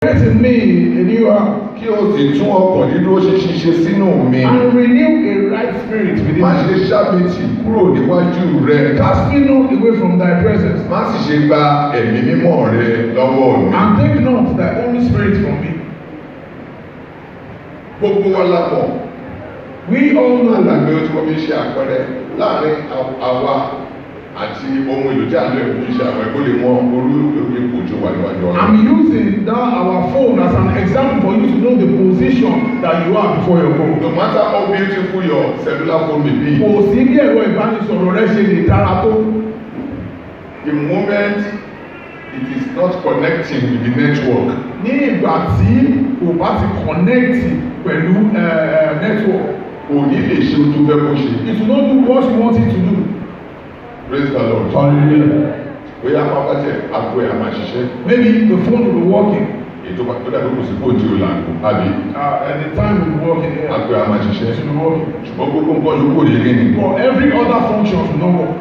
Create in me a new heart. Kí o sì tún ọkàn dídúró ṣinṣin ṣe sínú mi. And renew a right spirit within Má me. ṣe ṣábìtì kúrò níwájú rẹ. Cast me not away from thy presence. Má sì ṣe gba ẹ̀mí mímọ́ rẹ lọ́wọ́ mi. And take not thy Holy Spirit from me. Gbogbo wa la mọ̀. We all know Àgbàgbé tí wọ́n fi ṣe àpẹẹrẹ láàrin àwa àti ohun èlò tí a lè fi ṣe àpẹẹrẹ kó lè mọ orú ipò tó wà níwájú ọ̀rọ̀. I'm using that our phone as an example for you to know the position that you are before your phone. No matter how beautiful your cellular phone may be. Kò sí bí ẹ̀rọ ìbánisọ̀rọ̀ rẹ ṣe lè dára tó. The moment it is not connecting with the network. Ní ìgbà tí kò bá ti connect pẹ̀lú network. Kò ní lè ṣe ohun tó fẹ́ kó ṣe. It will not do what you want it to do. Praise the Lord. Hallelujah. Bóyá máa bá tẹ̀ àgbo ẹ̀ máa ṣiṣẹ́. Maybe the phone will be working. Ètò tó dàbí kò sí fóònù tí o là ń kó. Àbí And the time will be working. àgbo ẹ̀ máa It ṣiṣẹ́. will be working. Ṣùgbọ́n gbogbo nǹkan ló kò lè rí ni. But every other function will not work.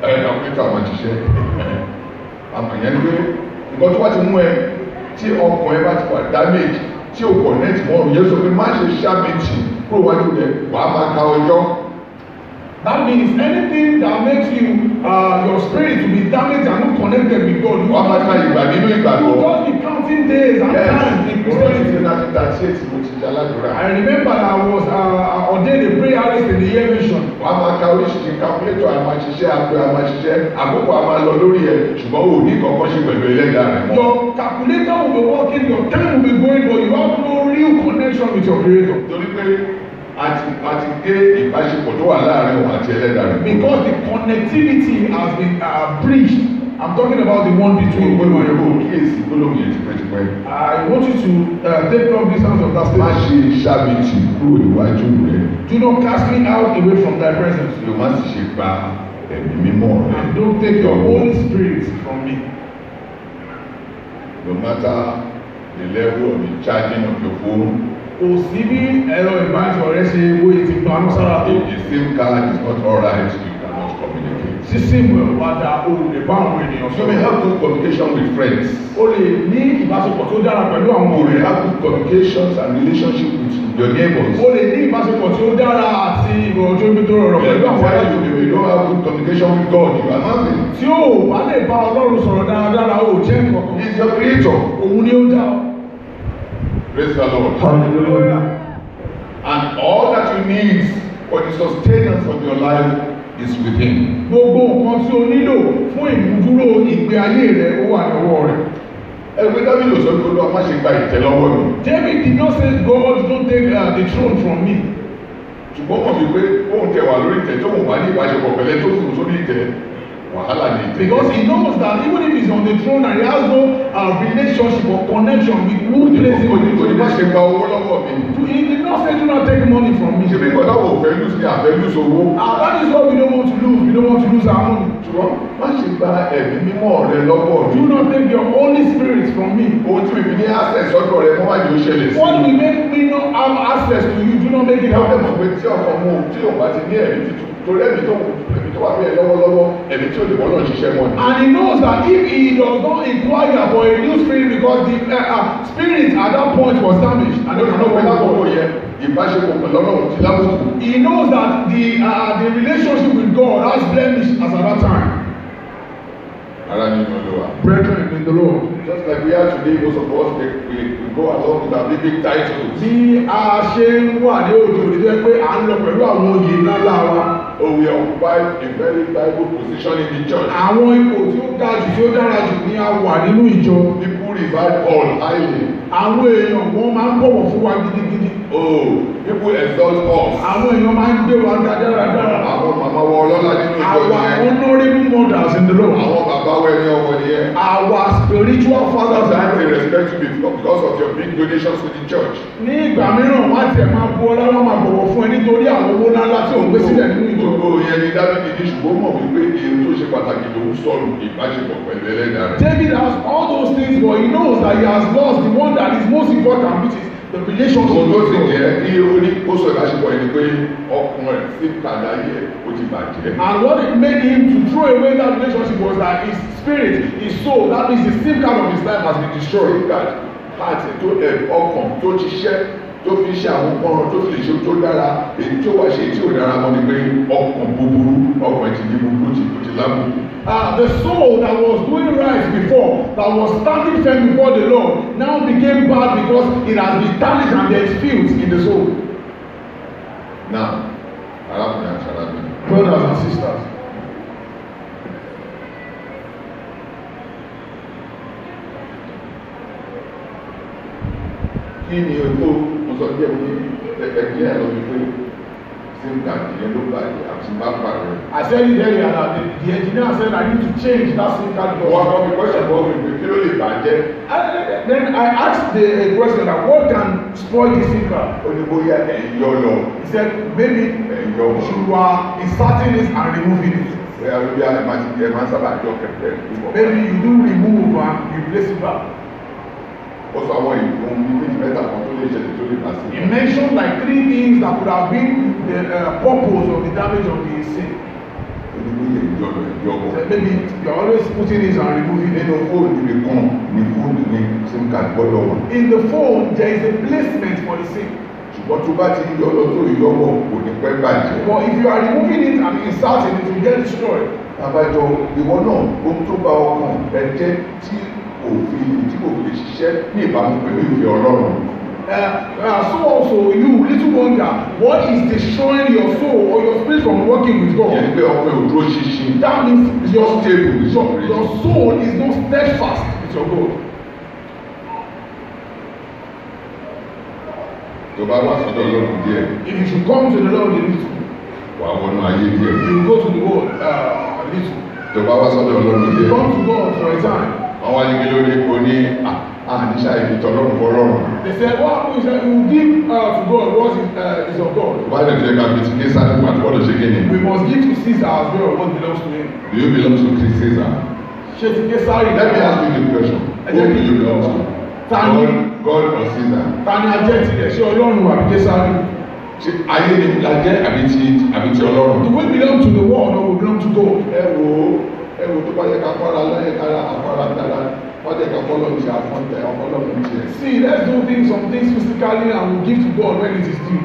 Kọ̀mpútà máa ṣiṣẹ́. Àmọ̀yẹ́ ni pé nǹkan tó bá ti mú ẹ tí ọkàn ẹ bá ti wà damage tí o connect mọ́ òun yẹn sọ pé má ṣe ṣáàbìtì kúrò wájú rẹ̀ wàá máa ka ọjọ́. That means anything that makes you your spirit to be damaged and not connected with God. Wàá máa ka ìgbà nínú You ìgbàgbọ́. just be counting days and times in Christianity. Mo ti ṣe aládùúrà. I remember that I was ordained a prayerist in the year mission. Wàá máa ka oríṣiríṣi calculator àmàṣiṣẹ́ àpò àmàṣiṣẹ́ àkókò àmà lọ lórí ẹ̀ ṣùgbọ́n ò ní kankan ṣe pẹ̀lú ẹlẹ́dàá rẹ̀ mọ́. Your calculator will be working, your time will be going, but you have no real connection with your creator. Torí pé àti gé ìbáṣepọ̀ tó wà láàrin òun àti ẹlẹ́dàá rẹ̀. Because the connectivity has been breached. I'm talking about the one between you and your God. Kíyèsí gbólóhùn yẹn tipẹ́tipẹ́. I want you to take cognizance of that Má statement. ṣe ṣáàbìtì kúrò níwájú rẹ̀. Do not cast me out away from thy presence. Yóò má sì ṣe gba ẹ̀mí mímọ́ rẹ̀. And don't take your Holy Spirit from me. No matter the level of the charging of your phone. Kò sí bí ẹ̀rọ ìbánisọ̀rọ̀ rẹ ṣe wo ètò ìpanu sára tó. If the SIM card is not alright, you cannot communicate. Sísìmù ẹ̀rọ padà o lè bá àwọn ènìyàn You may sọ̀rọ̀. have good communication with friends. O lè ní ìbáṣepọ̀ tó dára pẹ̀lú àwọn You may ọ̀rẹ́. have good communications and relationship with your neighbors. O lè ní ìbáṣepọ̀ tí ó dára àti ìrọ̀jò ibi tó rọrọ̀ pẹ̀lú àwọn If alájò. you don't have good communication with God, you are nothing. Tí o bá lè bá Ọlọ́run sọ̀rọ̀ dáradára o jẹ́ nǹkan kan. He is your creator. Òun ni ó dá ọ. Praise the Lord. Hallelujah. And all that you need for the sustenance of your life is with Him. Gbogbo nǹkan tí o nílò fún ìmúdúró ìgbé ayé rẹ ó wà ní ọwọ́ rẹ̀. Ẹgbẹ́ Dábìlì sọ pé Olúwa má ṣe gba ìtẹ́ lọ́wọ́ mi. David did not say God don't take the throne from me. Ṣùgbọ́n mọ̀ wípé òun tẹ wà lórí ìtẹ́ tó wọ́n wá ní ìbáṣepọ̀ pẹ̀lẹ́ tó sùn sórí ìtẹ́ wàhálà ní ìtẹ́. Because he knows that even if he's on the throne and he has no relationship or connection with who places him on the Kò ní má ṣe throne. gba owó lọ́wọ́ mi. He did not say do not take money from me. Ṣé bí gbọ́dọ̀ wò fẹ́ lùsí ní àfẹ́ lùsí owó? That is what we don't want to lose. We don't want to lose our money. Ṣùgbọ́n má ṣe gba ẹ̀mí mímọ́ rẹ lọ́wọ́ mi. Do not take your Holy Spirit from me. Ohun tí mi fi ní access sọ́dọ̀ rẹ mọ́ wá ní ó ṣẹlẹ̀ sí. What will make me not have access to you, do not make it Ìyá ọ̀dẹ̀ happen. mọ̀ pé tí ọkọ̀ mú tí òun bá ti ní ẹ̀mí tuntun torí ẹ̀mí tó wà bí ẹ lọ́wọ́lọ́wọ́ ẹ̀mí tí ò lè bọ́lọ̀ ṣiṣẹ́ mọ́ ni. And he knows that if he does not inquire for a new spirit because the spirit at that point was damaged and they cannot Àdókòwò wait lákòókò for yẹn ìbáṣepọ̀ pẹ̀lú Ọlọ́run ti lábùkù. he knows that the relationship with God has blemish as at that time. Ara nínú Olúwa. Brethren in the Lord. Just like we are today, most of us we go along with our big titles. Bí a ṣe ń wà ní òde òde jẹ́ pé à ń lọ pẹ̀lú àwọn oyè ńláńlá wa. Oh, we occupy a very valuable position in the church. Àwọn ipò tí ó ga jù tí ó dára jù ni a wà nínú ìjọ. People revere all highly. Àwọn èèyàn wọ́n máa ń bọ̀wọ̀ fún wa gidigidi. Oh, people exalt us. Àwọn èèyàn máa ń gbé wa ga dáradára. Àwọn màmá wa ọlọ́lá nínú ìjọ Our yẹn. honourable mothers in the Lord. Àwọn bàbá wa ẹni ọwọ́ nìyẹn. Our spiritual fathers Sometimes and they mothers. respect you because of your big donations to the church. Ní ìgbà mìíràn wọ́n á tiẹ̀ máa bu ọlá wọn máa bọ̀wọ̀ fún ẹ nítorí àwọn owó ńláńlá tí ò ń gbé sílẹ̀ nínú ìjọ. Gbogbo yẹn ni Dábìlì ní ṣùgbọ́n mọ̀ wípé èyí tó ṣe pàtàkì ló ń sọ̀rọ̀ ìbáṣepọ̀ pẹ̀lú ẹlẹ́dàá rẹ̀. David has all those things but he knows that he has lost the one that is most important which is The relationship. Ohun tó sì jẹ́ kí ó ní kó sọ ìbáṣepọ̀ ẹni pé ọkùnrin rẹ̀ sí padà yẹ ó ti bàjẹ́. And what it made him to throw away that relationship was that his spirit, his soul, that means the SIM card of his life has been destroyed. SIM card àti tó ọkàn tó ṣiṣẹ́ tó fi ṣe àwọn ọ̀ràn tó fi lè ṣe tó dára èyí tó wá ṣe tí ò dára mọ́ ni pé ọkàn búburú ọkàn ti di búburú ti lábùkù. The soul that was doing right before, that was standing firm before the Lord, now became bad because it has been tarnished and there is filth in the soul. Now, arákùnrin àti arábìnrin. Brothers and sisters. Kí ni o tó mo sọ díẹ̀ ní ẹgbẹ́ ẹ̀rọ mi pé SIM card yẹn ló bàjẹ́ àti bá pàrọ̀. I said it earlier that the engineer said I need to change that SIM card. Wọ́n á fi question bọ́ mi pé kí ló lè bàjẹ́. Then I asked a question that what can spoil the SIM card? Ó ní bóyá ẹ̀yọ́ lọ. He said maybe you are inserting it and removing it. Bóyá ló bí ẹ máa ń sábà jọ kẹ̀kẹ́ púpọ̀. Maybe you do remove and replace it back. Ó sọ àwọn ìfún ní méjì mẹ́ta kan tó lè ṣẹlẹ̀ tó lè bá sí. He mentioned like 3 things that could have been the purpose of the damage of the SIM. Ó ní bóyá ìjọ bọ̀. Maybe you are always putting it and removing it. Nínú fóònù ibi kan ní fóònù ní SIM card gbọ́dọ̀ wà. In the phone there is a placement for the SIM. Ṣùgbọ́n tó bá ti yọ lọ tó ìyọ́bọ̀ kò ní pẹ́ bàjẹ́. But if you are removing it and inserting it, it will get destroyed. Àbájọ ìwọ náà ohun tó bá ọkàn ẹ jẹ́ tí kò fi ṣiṣẹ́ ní ìbámu pẹ̀lú ìfẹ́ Ọlọ́run. So also you little wonder what is destroying your soul or your spirit from working with God. Yẹn pé ọkọ ẹ̀ ò dúró ṣinṣin. That means your stable your soul is not steadfast with your God. Tó bá wá sọ́dọ̀ Ọlọ́run díẹ̀. If you should come to the Lord a little, wà á wọnú ayé díẹ̀. you go to the world a little. Tó bá wá sọ́dọ̀ Ọlọ́run díẹ̀. Come to God for a time. Àwọn ayélujára lórí kò ní àníṣà ìfìtọ̀ Ọlọ́run fọ́ Ọlọ́run. They said what happens is that you give to God what is of God. Why don't you take a bit of Caesar and what does she get? We must give to Caesar as well what belongs to him. Do you belong to Caesar? Ṣé ti Caesar? Let me ask you the question. Who do you belong to? God or Caesar? Tani ajẹ́ tirẹ̀ ṣé Ọlọ́run àbí Caesar? Ṣé ayé ni la jẹ́ àbí ti Ọlọ́run? Do we belong to the world or we belong to God? Ẹ wo tó bá yẹ ká fara láyé kára àfara dára wọ́n jẹ́ ká fọ́lọ́ ṣe àfọ́ntẹ̀ ọmọlọ́run ṣe. See, let's do some things physically and we give to God when it is due.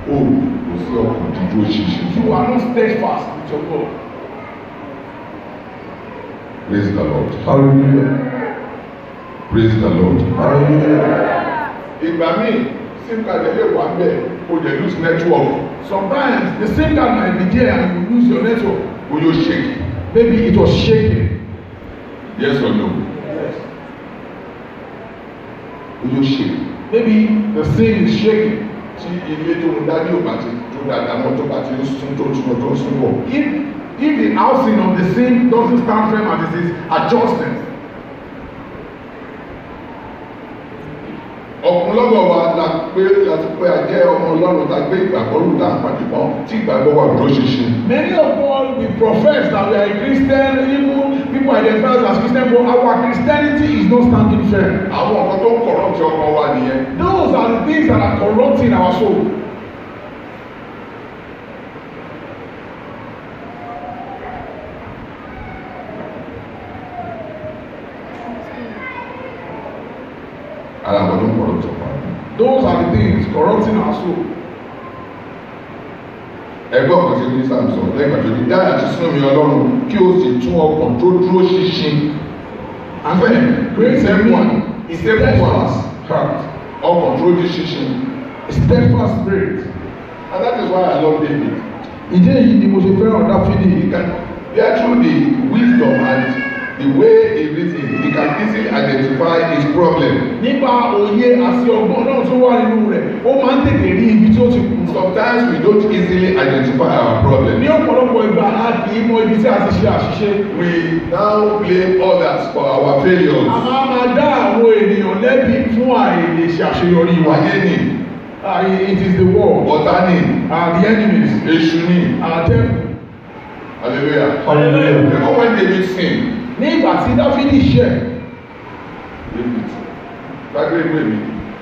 Kò sí ọkàn dídúró ṣinṣin. You are not steadfast with your God. Praise the Lord. Hallelujah. Praise the Lord. Hallelujah. Ìgbà míì SIM card lè wà bẹ́ẹ̀ o dey lose network. Sometimes the SIM card might be there and you lose your network. O yóò shake. Maybe it was shaking. Yes or no? Yes. O yóò shake. Maybe the SIM is shaking. Tí ilé tó ń dání ò bá ti tó dáadáa mọ́ tó bá ti ń sún tó ń sún bọ̀. If the housing of the SIM doesn't stand firm as it is adjusted. Ọ̀pọ̀lọpọ̀ wa láti pé a jẹ́ ọmọ Ọlọ́run tá gbé ìgbàgbọ́ lù tá àpàdé mọ́ tí ìgbàgbọ́ wa dúró ṣinṣin. Many of us we profess that we are a Christian, even people identify as Christian, but our Christianity is not standing firm. Àwọn nǹkan tó ń corrupt ọkàn wa nìyẹn. Those are the things that are corrupting our soul. Those are the things corrupting our soul. Ẹgbẹ́ ọ̀kan tí ní Sam sọ lẹ́gbàá tó di dára ti sún mi Ọlọ́run kí o sì tún ọkàn tó dúró ṣinṣin. And then great one is steadfast heart. Ọkàn tó di ṣinṣin. Steadfast spirit. And that is why I love David. Ìdí èyí ni mo ṣe fẹ́ràn Dáfídì. He can bear through the wisdom and the way he reason he can easily identify his problem. Nípa òye àti ọgbọ́n náà tó wà nínú rẹ̀, ó máa ń tètè rí ibi tí ó ti kù. Sometimes we don't easily identify our problem. Ní ọ̀pọ̀lọpọ̀ ìgbà a kì í mọ ibi tí a ti ṣe àṣìṣe. We now blame others for our failures. A máa dá àwọn ènìyàn lẹ́bi fún àìlè ṣe àṣeyọrí wa. Ayé ni. It is the world. Ọ̀tá ni. The enemies. Èṣù ni. Devil. Hallelujah. Hallelujah. Remember when David sin? Ní ìgbà tí Dáfídì ṣẹ̀. Dágbére pé mi.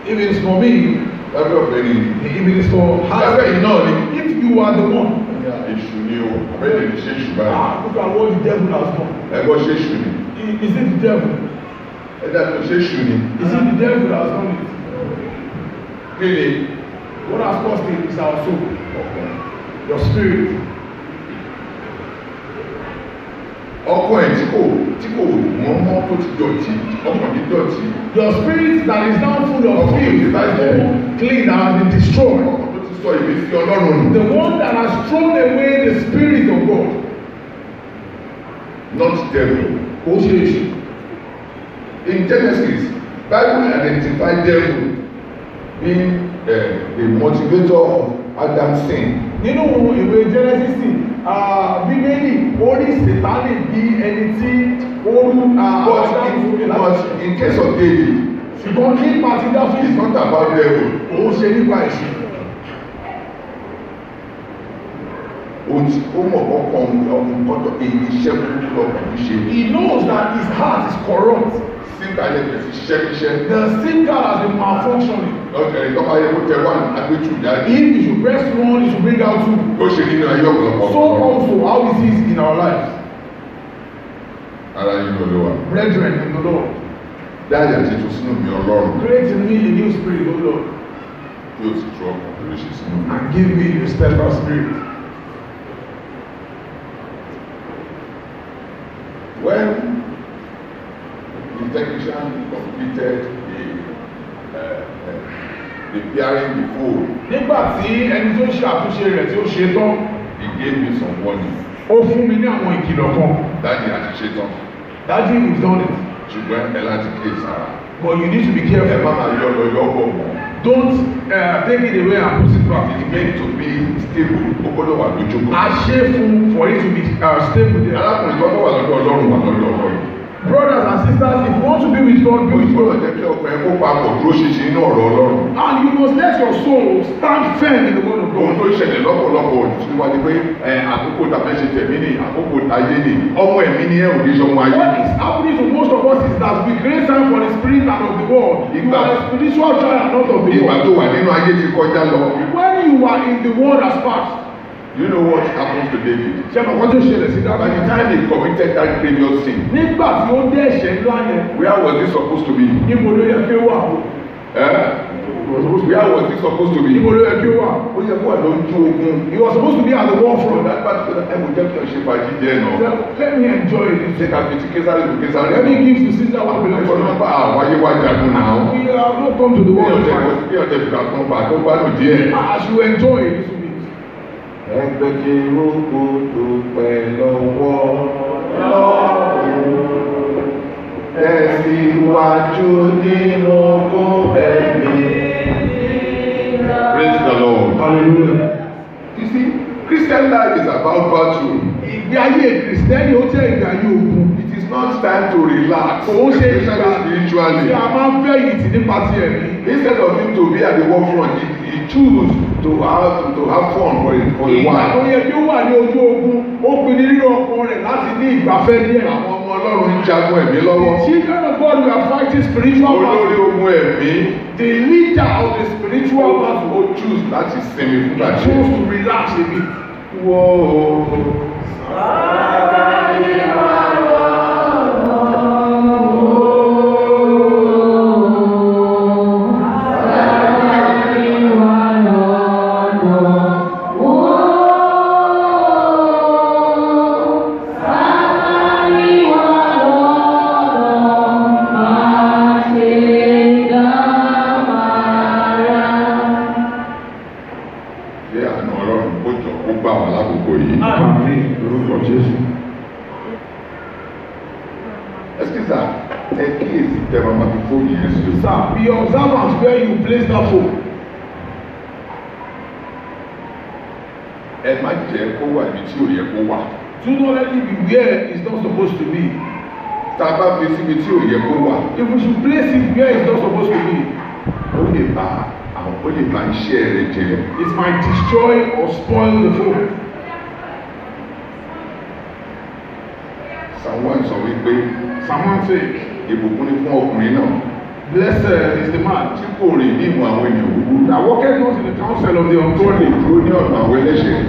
If it is for me, lábẹ́ ọ̀fẹ́ ni. if it is for lábẹ́ yìí náà ni. if you are the one. Èṣù ni o, abẹ́rẹ́ ni ṣé èṣù báyìí. Look at what the devil has done. Ẹ̀gbọ́n ṣé èṣù ni. Is it the devil? Ẹ̀dá tó ṣé èṣù ni. Is it the devil that has done it? Kí ni? What has caused it is our soul. Your spirit. Ọkọ ẹ̀ tí kò mọ́ tó ti dọ̀tí, ọkàn ní dọ̀tí. Your spirit that is now full of filth, that is so clean, that has been destroyed. Ọkàn tó ti sọ ìmísí Ọlọ́run nù. The one that has thrown away the spirit of God. Not devil. Kò ṣe èṣù. In Genesis, Bible identified devil being the motivator of Adam's sin. Nínú ìwé Genesis, Bíbélì orí Sètánì bí ẹni tí ó rú But in case of David, ṣùgbọ́n kí pàtí Dáfídì it's not about devil. òun ṣe nípa èṣù. Ó mọ̀ ọkàn ọ̀dọ̀ iṣẹ́ burúkú lọ́kàn ṣe. He knows that his heart is corrupt. Sígbà yẹn kò sí ṣiṣẹ́. The sin card has been malfunctioning. Lọ́kẹ̀rẹ̀ ìtọ́ka yẹ kó tẹ wá agbéjù jáde. If you should press one, you should bring out two. Ó ṣe nínú ayé ọ̀pọ̀lọpọ̀. So also how it is in our lives. Ara yín ló ló wà. Brethren in the Lord. Dáàyà ti tún sínú mi Ọlọ́run. Create in me a new spirit, O Lord. Bí o ti tú ọkàn tó lè ṣe sínú mi. And give me a steadfast spirit. When the technician completed the bearing the fold, Nígbà tí ẹni tó ṣe àtúnṣe rẹ̀ tí ó ṣe tán, he gave me some warning. ó fún mi ní àwọn ìkìlọ̀ kan. Dáàdì àti ṣe tán. Daddy, we've done it. Ṣùgbọ́n ẹ láti kíyè sára. But you need to be Ẹ careful. má máa yọ lọ yọ bọ̀ mọ́. Don't take it away and put it back. It's meant to be stable. Ó gbọ́dọ̀ wà lójú kan. A ṣe fún for it to be stable there. Arákùnrin tó bá wà lọ́dọ̀ Ọlọ́run wà lọ́dọ̀ Ọlọ́run. Brothers and sisters, if you want to be with God, be with Gbọ́dọ̀ God. jẹ́ kí ọkùnrin kó papọ̀ dúró ṣinṣin inú ọ̀rọ̀ Ọlọ́run. And you must let your soul stand firm in the word of Ohun God. tó ṣẹlẹ̀ lọ́pọ̀lọpọ̀ tí wá ní pé àkókò tàbí ṣe tẹ̀mí ni àkókò ayé ni ọmọ ẹ̀mí ni ẹ̀ ò ní sọmọ ayé. What is happening to most of us is that we create time for the spirit and of the world. You are a spiritual child and not of the Ìgbà world. tó wà nínú ayé ti kọjá lọ. When you are in the world as past, You know what happens to David? ṣé mo kọ́ tó ṣẹlẹ̀ sí By the Dáfídì? time he committed that grievous sin, Nígbà tí ó dé ẹ̀ṣẹ̀ ńlá yẹn, where was he supposed to be? níbo ló yẹ kí ó wà? Where was he supposed to be? Níbo ló yẹ kí ó wà? Ó yẹ kó wà lójú ogun. He was supposed to be at the war front. That particular time we jẹ́ kí ọ̀ṣẹ́ fàájì díẹ̀ náà. Let me enjoy it. Ṣé ká fi ti Késárì tó Késárì? Let me give to Caesar what belongs to Ọ̀nà him. bá àwáyé wá jagun náà. We have not come to the Bí world to ọ̀tẹ̀ fight. bí ọ̀tẹ̀ fìlà kan bá tó bá lò díẹ̀. As you enjoy it, this will be it. Ẹgbẹ́ kí rúkú dúpẹ́ lọ́wọ́ lọ́rùn. Tẹ̀síwájú nínú kó ẹ̀mí. Praise the Lord. Hallelujah. You see, Christian life is about battle. Ìgbé ayé Kristẹni ó jẹ́ ìgbé ayé ogun. It is not time to relax. Òun ṣe ìgbà Especially spiritually. tí a máa ń fẹ́ yìí tì nípa ti ẹ̀mí. Instead of him to be at the war front, he choose to have fun for a Ìgbà tó while. yẹ kí ó wà ní ojú ogun, ó pinnu nínú ọkàn rẹ̀ láti ní ìgbafẹ́ díẹ̀. Àwọn ọmọ Ọlọ́run ń jagun ẹ̀mí lọ́wọ́. Children of God, we are fighting spiritual Olórí battle. ogun ẹ̀mí The leader of the spiritual battle ó choose láti sinmi fúngbà díẹ̀. chose to relax a bit. Whoa. Ṣé àna Ọlọ́run kó jọ kó gbà wá lákòókò yìí? Àmín lórúkọ Jésù. Ẹ̀sìkìsà ẹ kíyèsí tẹ mama fi fóònù yẹn sí. Sir, be observant where you place that phone. Ẹ má jẹ́ kó wà níbi tí ò yẹ kó wà. Do not let it be where it's not supposed to be. Tá a bá fi síbi tí ò yẹ kó wà, If we should place it where it's not supposed to be, ó lè bá iṣẹ́ rẹ jẹ́. it might destroy or spoil the phone. Someone sọ wípé Someone say, ìbùkún ni fún ọkùnrin náà Blessed is the man tí kò rìn ní ìmọ̀ àwọn ènìyàn búburú. that walketh not in the counsel of the Tó lè ungodly, dúró ní ọ̀nà àwọn ẹlẹ́ṣẹ̀.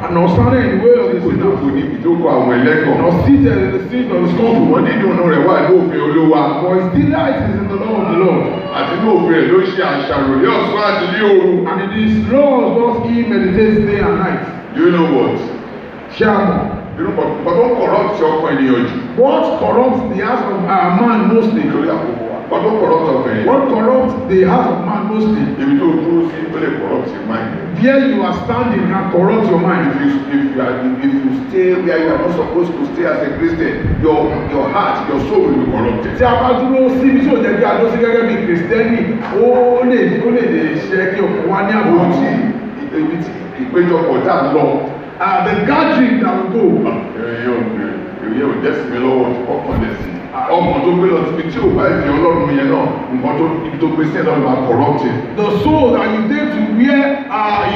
and nor standeth in the way of the Kò sinners, jókòó ní ìjókòó àwọn ẹlẹ́gàn. nor seated in the seat of the scornful. Ṣùgbọ́n nínú inú rẹ̀ wà ní òfin Olúwa. For his delight is in the law of the Lord, Àti ní òfin rẹ̀ ló ṣe àṣàrò ní ọ̀sán àti ní òru. and in his laws does he meditate day and night. Do you know what? Shalom. Irú kan tó ń corrupt ọkàn ènìyàn jù. What corrupts the heart of man mostly? Lórí àkókò wa. Kan tó corrupt ọkàn ènìyàn. What corrupts the heart of man mostly? Ibi tó dúró sí ó lè corrupt your mind. There you are standing can corrupt your mind. If you stay where you are not supposed to stay as a Christian, your heart, your soul will be corrupted. Tí a bá dúró síbi tí ò jẹ́ kí a dúró sí gẹ́gẹ́ bí kìrìsìtẹ́nì, ó lè ṣe kí ọkàn wa ní àbúrò Ohun tí ibi tí ìpéjọpọ̀ tá a lọ. the gathering that we go. Èyí ò jẹ́ sinmi lọ́wọ́ ọkàn lẹ̀ sí. Ọkàn tó gbé lọ síbi tí ò bá ìfẹ́ Ọlọ́run yẹn náà, nǹkan tó ibi tó gbé sí ẹ̀ lọ́rùn máa corrupt it. The soul that you take to where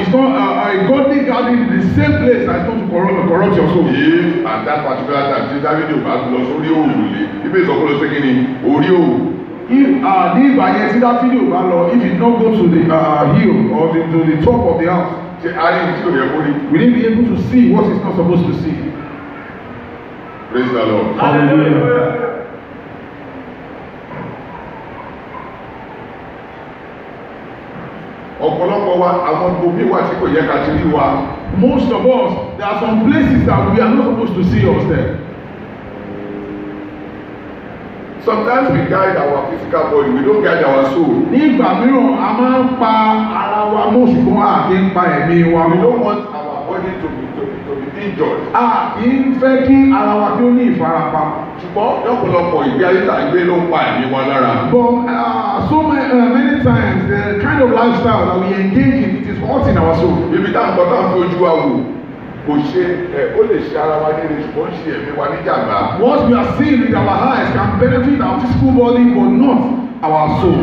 is not a godly gathering in the same place that is not to corrupt your soul. If at that particular time tí Dávídì ò bá lọ sórí òrùlé, ibi ìsọ̀kọ́ lọ sí kí ni orí òrù. If ní ìgbà yẹn tí Dáfídì ò bá lọ, if he no go to the hill or to the top of the house, Ṣé a rí tí ò yẹ kó rí? we need to be able to see what he's not supposed to see. Praise the Lord. Hallelujah. Ọ̀pọ̀lọpọ̀ wa àwọn gbòmí wà tí kò yẹ ká ti rí wa. Most of us, there are some places that we are not supposed to see us there. Sometimes we guide our physical body, we don't guide our soul. Ní ìgbà mìíràn, a máa ń pa ara wa mọ́ ṣùgbọ́n a kì í pa ẹ̀mí wa We mọ́. don't want our body to be injured. A kì í fẹ́ kí ara wa kí ó ní ìfarapa. Ṣùgbọ́n lọ́pọ̀lọpọ̀ ìgbé ayé tá a gbé ló ń pa ẹ̀mí wa lára. But so many times, the kind of lifestyle that we engage in, it is hurting our soul. Ibi tá à ń kọ́ tá à ń fi ojú wa wò kò ṣe ó lè ṣe ara wa nílé ṣùgbọ́n ṣe ẹ̀mí wa níjàmbá. What we are seeing with our eyes can benefit our physical body but not our soul.